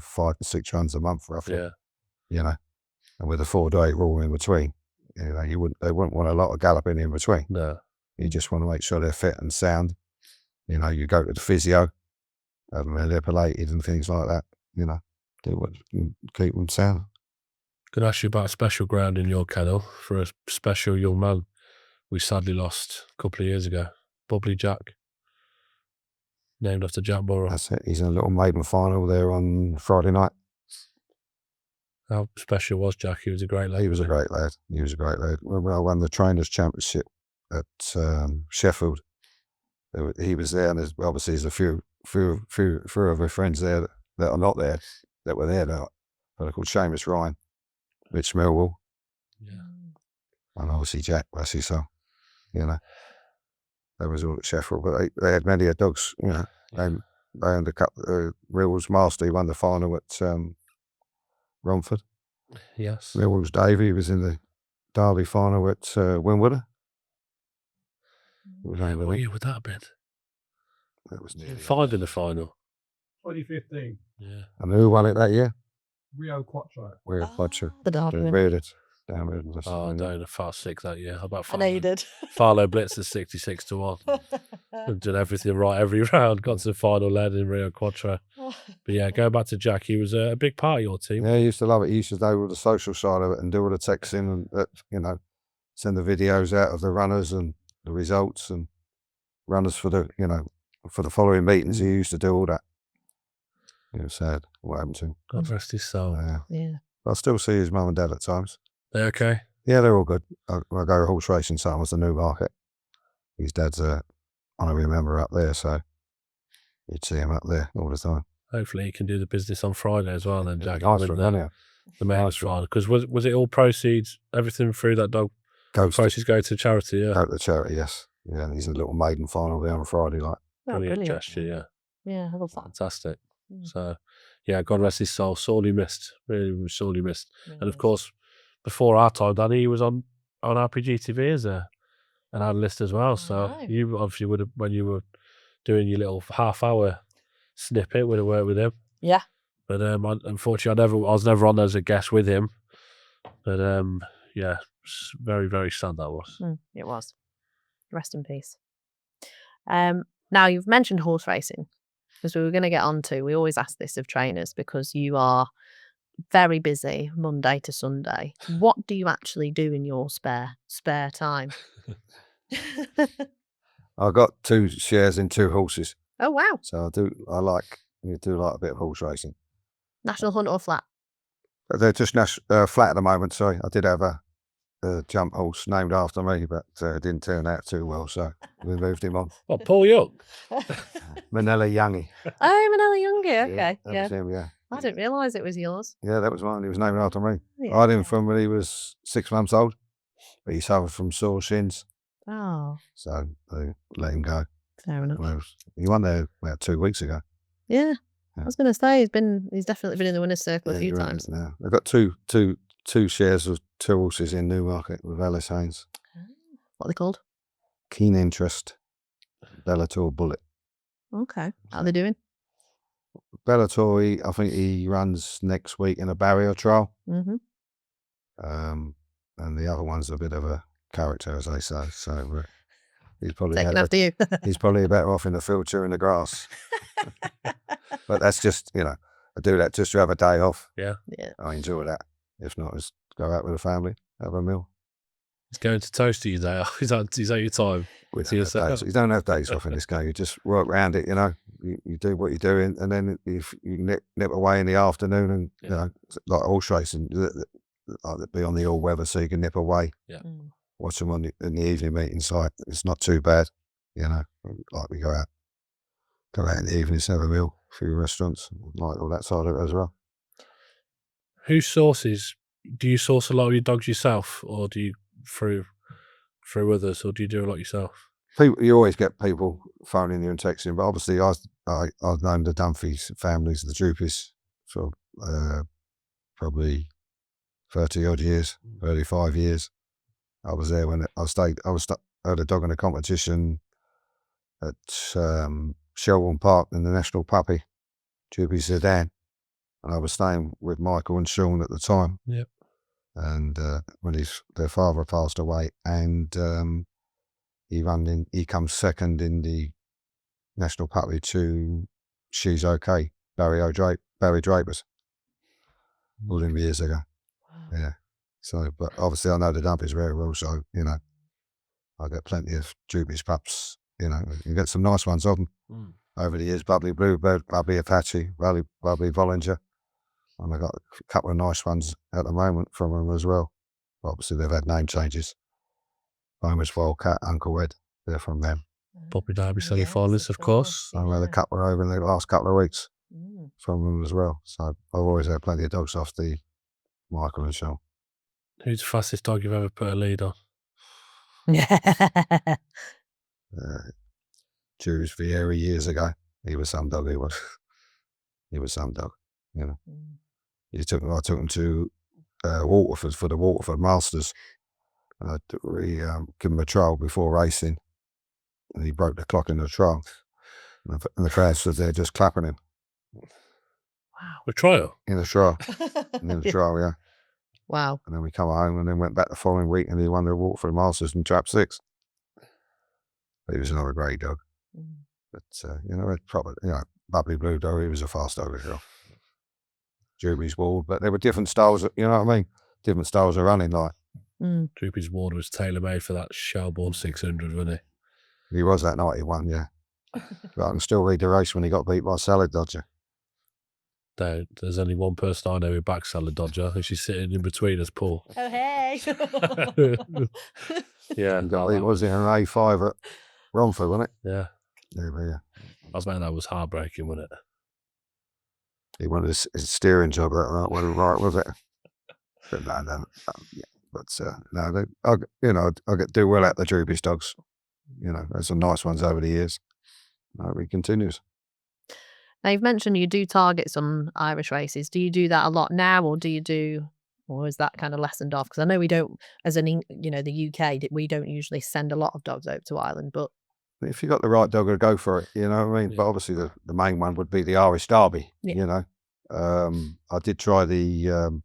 5 to 6 runs a month roughly. Yeah. You know, and with a 4 to 8 rule in between, you know, they wouldn't want a lot of galloping in between. No. You just want to make sure they're fit and sound. You know, you go to the physio, have them manipulated and things like that. You know, keep them sound. Can I ask you about a special ground in your kennel for a special young man we sadly lost a couple of years ago, Bubbly Jack, named after Jack Burrow. That's it. He's in a little maiden final there on Friday night. How special was Jack? He was a great lad. He was a great lad. When I won the Trainers' Championship at Sheffield, he was there, and obviously there's a few of my friends there that are not there, that were there now. But called Seamus Ryan, Rich Millwall, and obviously Jack Wesley. So, you know, that was all at Sheffield. But they had many dogs. You know, they owned a couple. Millwall's Master, he won the final at Romford. Yes. Millwall's Davey was in the Derby final at Wimbledon. What year would that have been? That was nearly 5 in the final. 2015. Yeah. And who won it that year? Rio Quattro. Rio Quattro. The Derby winner. Reared it. Down Reared. Oh, no, far 6 that year. How about I know you did. Farlow Blitz is 66 to 1. Did everything right every round. Got to the final, led in Rio Quattro. But yeah, going back to Jack, he was a big part of your team. Yeah, he used to love it. He used to do all the social side of it and do all the texting and you know, send the videos out of the runners and the results and runners for the, you know, for the following meetings. He used to do all that. It was sad what happened to him. God rest his soul. Yeah. But I still see his mum and dad at times. They okay? Yeah, they're all good. I go horse racing sometimes, the Newmarket. His dad's an honorary member up there, so you'd see him up there all the time. Hopefully he can do the business on Friday as well then, Jack. Nice one, isn't it? The men's final. Because was it all proceeds, everything through that dog? Proceeds go to charity, yeah. Go to charity, yes. Yeah, and he's in a little maiden final there on Friday, like. Brilliant gesture, yeah. Yeah, I love that. Fantastic. So, yeah, God rest his soul. Sorely missed. Really sorely missed. Really and of course, before our time, Dani, he was on RPG TV as an analyst as well. So you obviously would have, when you were doing your little half-hour snippet, would have worked with him. Yeah. But unfortunately, I was never on as a guest with him. But yeah, very, very sad that was. It was. Rest in peace. Now, you've mentioned horse racing, because we were going to get on to, we always ask this of trainers, because you are very busy Monday to Sunday. What do you actually do in your spare time? I've got 2 shares in 2 horses. Oh, wow. So I do like a bit of horse racing. National Hunt or flat? They're just flat at the moment, sorry. I did have a jump horse named after me, but it didn't turn out too well, so we moved him on. What, Paul Young? Manila Youngie. Oh, Manila Youngie, okay. That was him, yeah. I didn't realise it was yours. Yeah, that was mine. He was named after me. Yeah. I had him from when he was 6 months old, but he suffered from sore shins, Oh, so they let him go. fair enough. Well, he won there about 2 weeks ago. Yeah. Yeah. I was going to say, he's definitely been in the winner's circle a few you're right, times. now. They've got two shares of 2 horses in Newmarket with Alice Haynes. What are they called? Keen Interest, Bellator Bullet. Okay. How are they doing? Bellator, I think he runs next week in a barrier trial. Mm-hmm. And the other one's a bit of a character, as they say. So he's probably Taking after you. he's probably better off in the field chewing the grass. But that's just, you know, I do that just to have a day off. Yeah. Yeah. I enjoy that. If not, just go out with the family. have a meal. He's going to toast you there. Is that your time? We So you're don't have days. You don't have days off in this game. You just work around it, you know. You do what you're doing, and then if you nip away in the afternoon, and you know, like horse racing, like be on the all weather, so you can nip away. Yeah. Watch them in the evening meeting site. It's not too bad, you know. Like we go out in the evenings, have a meal, a few restaurants, like all that side of it as well. Who sources? Do you source a lot of your dogs yourself, or do you through others, or do you do a lot yourself? People, you always get people phoning you and texting, but obviously I've known the Dunphy families, the Puppies, for probably 30 odd years, 35 years. I was there when I had a dog in a competition at Shelbourne Park in the National Puppy, Juppie Sedan, and I was staying with Michael and Sean at the time. Yep. And when their father passed away, and he comes second in the National Puppy to She's Okay, Barry Drapers, all them years ago. Wow. Yeah. So, but obviously I know the Dumpies very well, so, you know, I get plenty of Juppies pups, you know, you get some nice ones of them over the years. Bubbly Bluebird, Bubbly Apache, Bubbly Bollinger, and I got a couple of nice ones at the moment from them as well. Obviously they've had name changes. Famous Wildcat, Uncle Ed, they're from them. Poppy Derby semi-finalists, of course. I had a couple over in the last couple of weeks from them as well. So I've always had plenty of dogs off the Michael and Sean. Who's the fastest dog you've ever put a lead on? Jules Vieira years ago. He was some dog. He was some dog. You know. I took him to Waterford for the Waterford Masters. We give him a trial before racing, and he broke the clock in the trial, and the crowd stood there just clapping him. Wow. A trial? In the trial. In the trial, yeah. Wow. And then we come home and then went back the following week, and he won the Waterford Masters in Trap 6. But he was another great dog. But, you know, Bubbly Blue Dog, he was a fast dog as well. Juppie's Ward, but there were different styles, you know what I mean? Different styles of running, like. Juppie's Ward was tailor-made for that Shelbourne 600, wasn't he? He was that night he won, yeah. But I can still read the race when he got beat by Salad Dodger. There's only one person I know who backs Salad Dodger, and she's sitting in between us, Paul. Oh, hey. Yeah. It was in an A5 at Romford, wasn't it? Yeah. Yeah. I was saying that was heartbreaking, wasn't it? He wanted his steering job, that wasn't right, was it? But no, I do well at the Juppie's dogs. You know, there's some nice ones over the years. It continues. Now, you've mentioned you do targets on Irish races. Do you do that a lot now, or is that kind of lessened off? Because I know we don't, as in, you know, the UK, we don't usually send a lot of dogs over to Ireland, but if you got the right dog, go for it, you know what I mean? Yeah. But obviously the main one would be the Irish Derby, you know. I did try the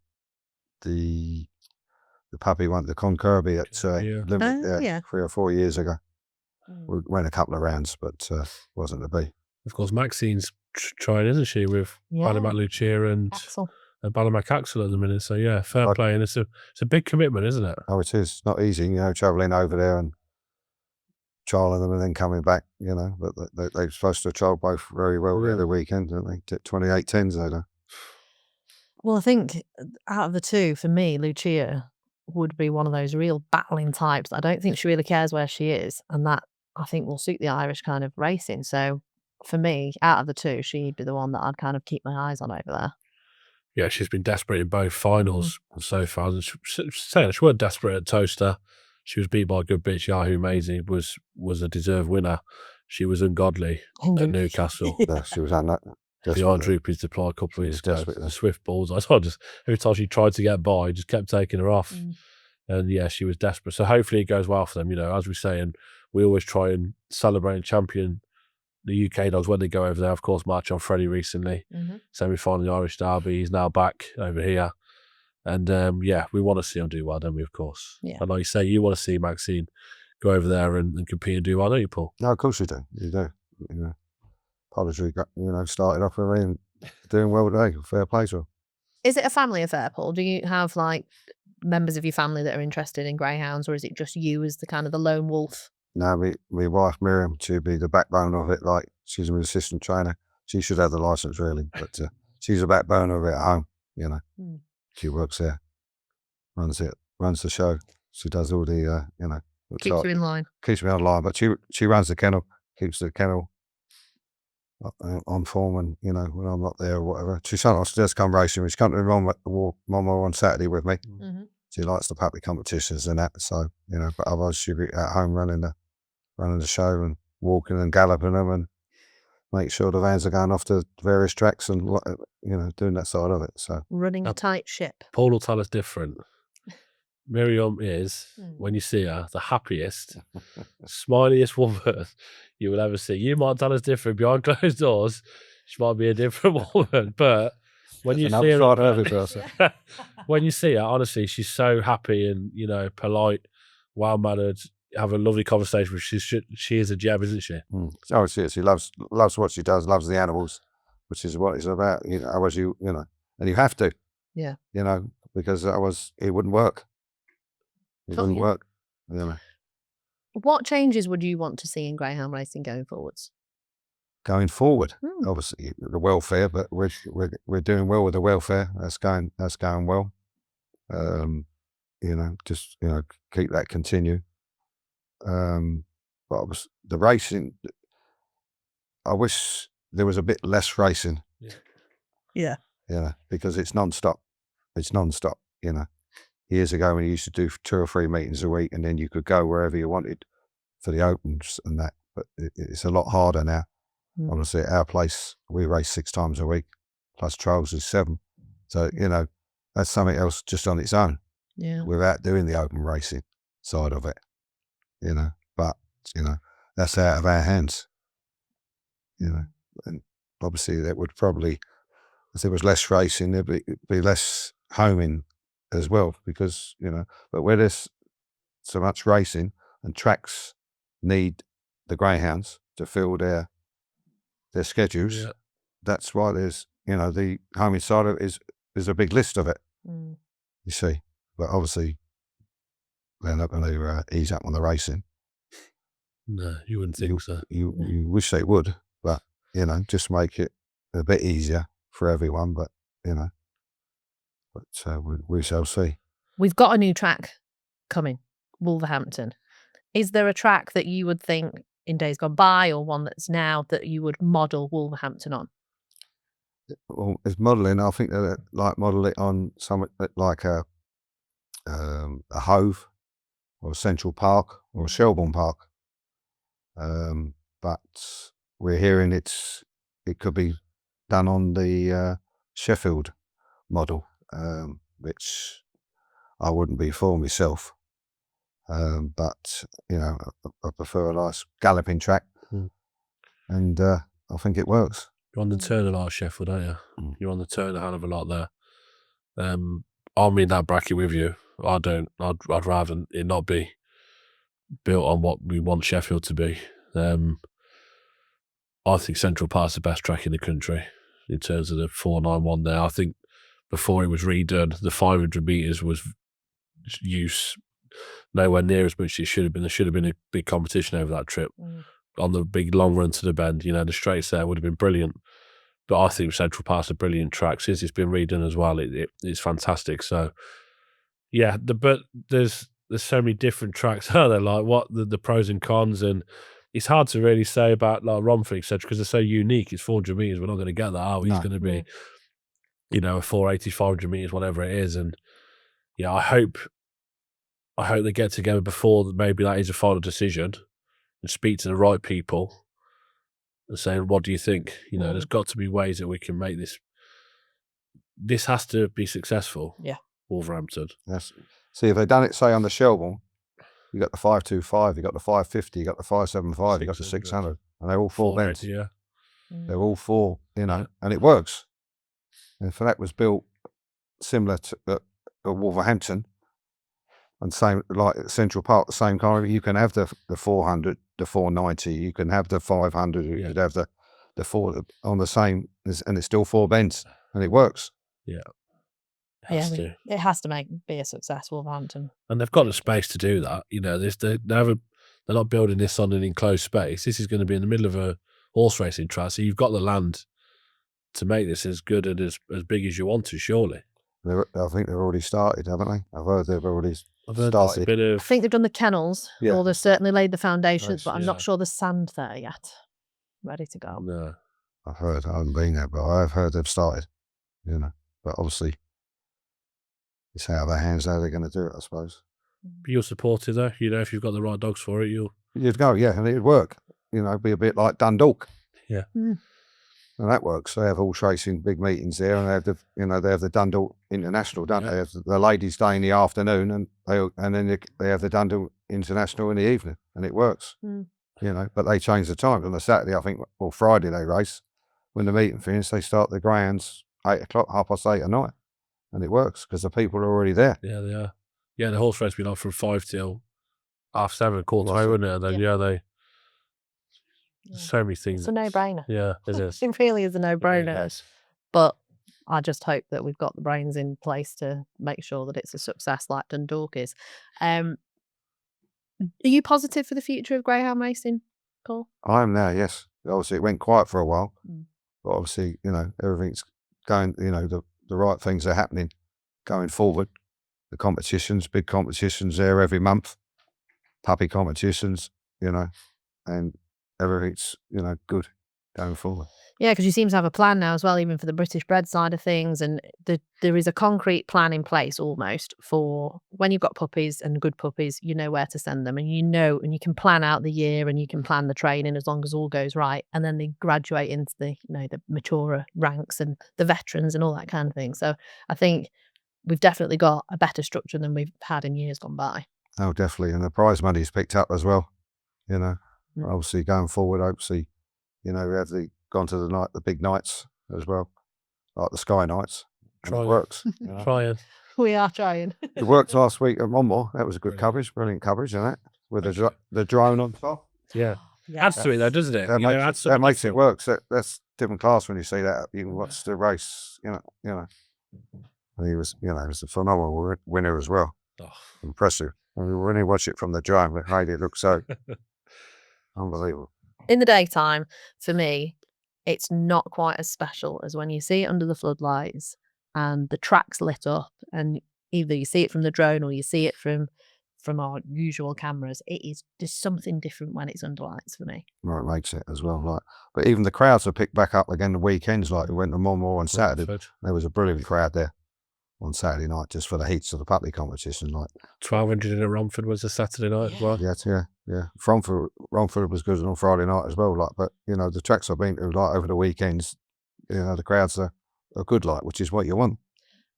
puppy one, the Concurby at Limerick 3 or 4 years ago. We went a couple of rounds, but wasn't to be. Of course, Maxine's trying, isn't she, with Ballymaclucia Lucia and Ballymaclucia Axel at the minute. So yeah, fair play, and it's a big commitment, isn't it? Oh, it is. Not easy, you know, travelling over there and trialing them and then coming back, you know. But they're supposed to trial both very well the weekend, don't they? 28 10s, they do. Well, I think out of the two, for me, Lucia would be one of those real battling types. I don't think she really cares where she is, and that, I think, will suit the Irish kind of racing. So for me, out of the two, she'd be the one that I'd kind of keep my eyes on over there. Yeah, she's been desperate in both finals so far. She wasn't desperate at Toaster. She was beat by a good bitch. Yahoo Maisie was a deserved winner. She was ungodly at Newcastle. Yeah, she was on that. Beyond Droopy's deploy a couple of weeks ago. The swift balls. I saw just every time she tried to get by, just kept taking her off. And yeah, she was desperate. So hopefully it goes well for them. You know, as we say, and we always try and celebrate and champion the UK dogs when they go over there. Of course, March on Freddie recently, semi-final the Irish Derby. He's now back over here. And we want to see him do well, don't we, of course? Yeah. And like you say, you want to see Maxine go over there and compete and do well, don't you, Paul? No, of course you do. You do. You know, Poetry, you know, started off and doing well today. Fair play to her. Is it a family affair, Paul? Do you have, like, members of your family that are interested in greyhounds, or is it just you as the kind of the lone wolf? No, my wife Miriam, she'd be the backbone of it. Like, she's an assistant trainer. She should have the license really, but she's the backbone of it at home. You know, she works there, runs the show. She does all the Keeps you in line. Keeps me online, but she runs the kennel, keeps the kennel on form, and when I'm not there or whatever. She sometimes does come racing. She comes to Mama on Saturday with me. She likes the puppy competitions and that. So but otherwise she'll be at home running the show and walking and galloping them and make sure the vans are going off to various tracks and doing that side of it. So running a tight ship. Paul will tell us different. Miriam is, when you see her, the happiest, smiliest woman you will ever see. You might tell us different. Behind closed doors, she might be a different woman, but when you see her, when you see her, honestly, she's so happy and polite, well-mannered. Have a lovely conversation. She is a gem, isn't she? Oh, she loves what she does. Loves the animals, which is what it's about. Otherwise and you have to. Yeah. Because otherwise it wouldn't work. It wouldn't work. What changes would you want to see in greyhound racing going forwards? Going forward, obviously the welfare, but we're doing well with the welfare. That's going well. Just keep that continue. But obviously the racing, I wish there was a bit less racing. Yeah. Because it's non-stop. Years ago when you used to do 2 or 3 meetings a week, and then you could go wherever you wanted for the opens and that. But it's a lot harder now. Honestly, at our place, we race 6 times a week, plus trials is 7. So, that's something else just on its own. Yeah. Without doing the open racing side of it. But, that's out of our hands. And obviously that would probably, if there was less racing, there'd be less homing as well, because, but where there's so much racing and tracks need the greyhounds to fill their schedules, that's why there's, the homing side of it is a big list of it, you see. But obviously they're not going to ease up on the racing. No, you wouldn't think so. You wish they would, but, just make it a bit easier for everyone, but, we shall see. We've got a new track coming, Wolverhampton. Is there a track that you would think in days gone by, or one that's now, that you would model Wolverhampton on? Well, it's modelling. I think they like model it on something like a Hove or a Central Park or a Shelbourne Park. But we're hearing it could be done on the Sheffield model, which I wouldn't be for myself. But I prefer a nice galloping track, and I think it works. You're on the turn a lot of Sheffield, aren't you? You're on the turn a hell of a lot there. I'm in that bracket with you. I'd rather it not be built on what we want Sheffield to be. I think Central Park's the best track in the country in terms of the 491 there. I think before it was redone, the 500 metres was use nowhere near as much as it should have been. There should have been a big competition over that trip. On the big long run to the bend, the straights there would have been brilliant. But I think Central Park's a brilliant track. Since it's been redone as well, it's fantastic. So, yeah, but there's so many different tracks out there, like what the pros and cons, and it's hard to really say about like Romford, etc., because they're so unique. It's 400 metres. We're not going to get that, are we? It's going to be, a 480, 500 metres, whatever it is. And yeah, I hope they get together before maybe that is a final decision and speak to the right people and saying, what do you think? There's got to be ways that we can make this. This has to be successful. Yeah. Wolverhampton. Yes. See, if they'd done it, say, on the Shelbourne, you got the 525, you got the 550, you got the 575, you got the 600, and they're all 4 bends. Yeah. They're all 4, and it works. And if that was built similar to Wolverhampton, and same like Central Park, the same kind of, you can have the 400, the 490, you can have the 500, you could have the 4 on the same, and it's still 4 bends, and it works. Yeah. It has to be a success, Wolverhampton. And they've got the space to do that. You know, they're not building this on an enclosed space. This is going to be in the middle of a horse racing track, so you've got the land to make this as good and as big as you want to, surely. I think they've already started, haven't they? I've heard they've already started. A bit of... I think they've done the kennels, or they've certainly laid the foundations, but I'm not yeah. sure there's sand there yet. Ready to go. No. I've heard, I haven't been there, but I've heard they've started, you know. But obviously, it's out of their hands how they're going to do it, I suppose. But you're supportive, though. You know, if you've got the right dogs for it, You'd go, yeah, and it'd work. You know, be a bit like Dundalk. Yeah. Mm. And that works. They have horse racing big meetings there, and they have the Dundalk International, don't they? They have the ladies' day in the afternoon, and then they have the Dundalk International in the evening, and it works. Mm. You know, but they change the time on the Saturday. I think, well, Friday they race. When the meeting finishes, they start the greyhounds 8 o'clock, 8:30 at night, and it works because the people are already there. Yeah, they are. Yeah, the horse race will be like from 5 till 7:30, quarter to, wouldn't it? And then they. So many things. It's a no-brainer. Yeah, it is. It really is a no-brainer. Yes. But I just hope that we've got the brains in place to make sure that it's a success like Dundalk is. Are you positive for the future of greyhound racing, Paul? I am now, yes. Obviously, it went quiet for a while, but obviously, you know, everything's going, you know, the right things are happening going forward. The competitions, big competitions there every month, puppy competitions, you know, and everything's, you know, good going forward. Yeah, because you seem to have a plan now as well, even for the British bred side of things. And there is a concrete plan in place almost for when you've got puppies and good puppies, you know where to send them, and you know, and you can plan out the year and you can plan the training as long as all goes right. And then they graduate into the, you know, the maturer ranks and the veterans and all that kind of thing. So I think we've definitely got a better structure than we've had in years gone by. Oh, definitely. And the prize money's picked up as well, you know. Obviously going forward, hopefully, you know, we have gone to the big nights as well, like the Sky Nights. And it works. You know. Trying. We are trying. It worked last week at Romford. That was a good coverage, brilliant coverage, and that with the drone on top. Yeah, adds to it though, doesn't it? That makes it work. So that's different class when you see that. You can watch the race. You know. And he was, you know, he was a phenomenal winner as well. Oh. Impressive. I mean, when you watch it from the drone, it made it look so unbelievable. In the daytime, for me, it's not quite as special as when you see it under the floodlights and the track's lit up, and either you see it from the drone or you see it from our usual cameras. It is just something different when it's under lights for me. Well, it makes it as well. Like, but even the crowds are picked back up again the weekends. Like we went to Monmore on Saturday. Romford. There was a brilliant crowd there on Saturday night just for the heats of the puppy competition. Like 1,200 in a Romford was a Saturday night as well. Yeah. Romford was good on Friday night as well. Like, but you know, the tracks I've been to like over the weekends, you know, the crowds are good, like, which is what you want.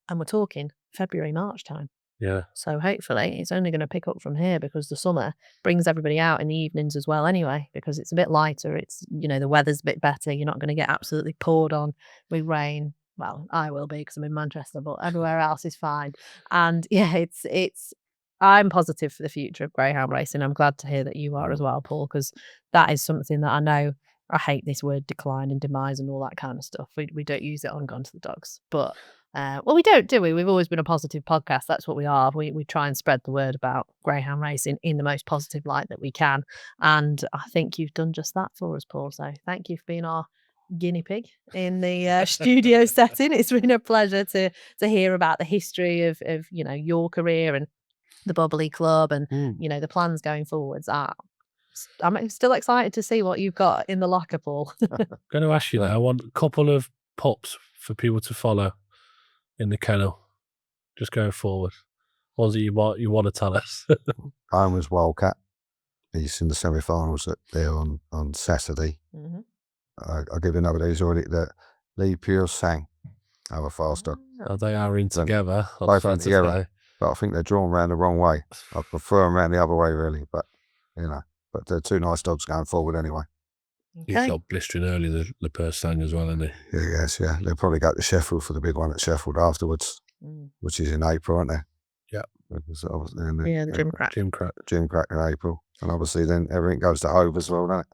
And we're talking February, March time. Yeah. So hopefully it's only going to pick up from here because the summer brings everybody out in the evenings as well anyway, because it's a bit lighter. It's, you know, the weather's a bit better. You're not going to get absolutely poured on with rain. Well, I will be because I'm in Manchester, but everywhere else is fine. And yeah, I'm positive for the future of greyhound racing. I'm glad to hear that you are as well, Paul, because that is something that I know. I hate this word decline and demise and all that kind of stuff. We don't use it on Gone to the Dogs, but well, we don't, do we? We've always been a positive podcast. That's what we are. We try and spread the word about greyhound racing in the most positive light that we can, and I think you've done just that for us, Paul. So thank you for being our guinea pig in the studio setting. It's been a pleasure to hear about the history of you know, your career and the Bubbly Club and you know, the plans going forwards. I'm still excited to see what you've got in the locker, Paul. I'm going to ask you that. I want a couple of pups for people to follow in the kennel, just going forward. Ones that you want to tell us. Home was Wildcat. He's in the semi-finals there on Saturday. Mm-hmm. I'll give you another. He's already the Lee Pure Sang, our fast dog. Oh, they are in together. Both in together, but I think they're drawn around the wrong way. I prefer them around the other way, really. But you know, but they're two nice dogs going forward anyway. He's got blistering early, the purse sang as well, isn't he? Yes. They'll probably go to Sheffield for the big one at Sheffield afterwards, which is in April, aren't they? Yeah. The Gym crack in April. And obviously then everything goes to Hove as well, doesn't it?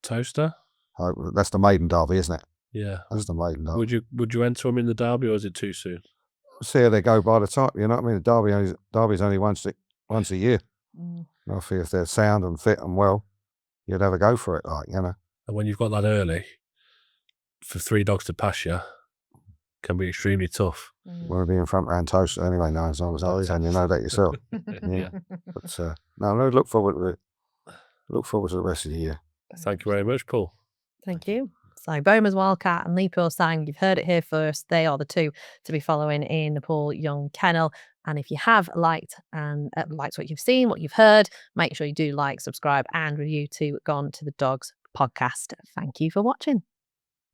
Toaster? That's the maiden derby, isn't it? Yeah. That's the maiden derby. Would you enter them in the derby, or is it too soon? see how they go by the time. You know what I mean? The Derby's only once a year. Mm. And I feel if they're sound and fit and well, you'd have a go for it. Like, you know. And when you've got that early, for 3 dogs to pass you can be extremely tough. Want to be in front round toast anyway now, as long as I can, you know that yourself. Yeah. But no, look forward to the rest of the year. Thank you very much, Paul. Thank you. So Boma's Wildcat and Leapur Sang, you've heard it here first. They are the 2 to be following in the Paul Young Kennel. And if you have liked what you've seen, what you've heard, make sure you do like, subscribe and review to Gone to the Dogs podcast. Thank you for watching.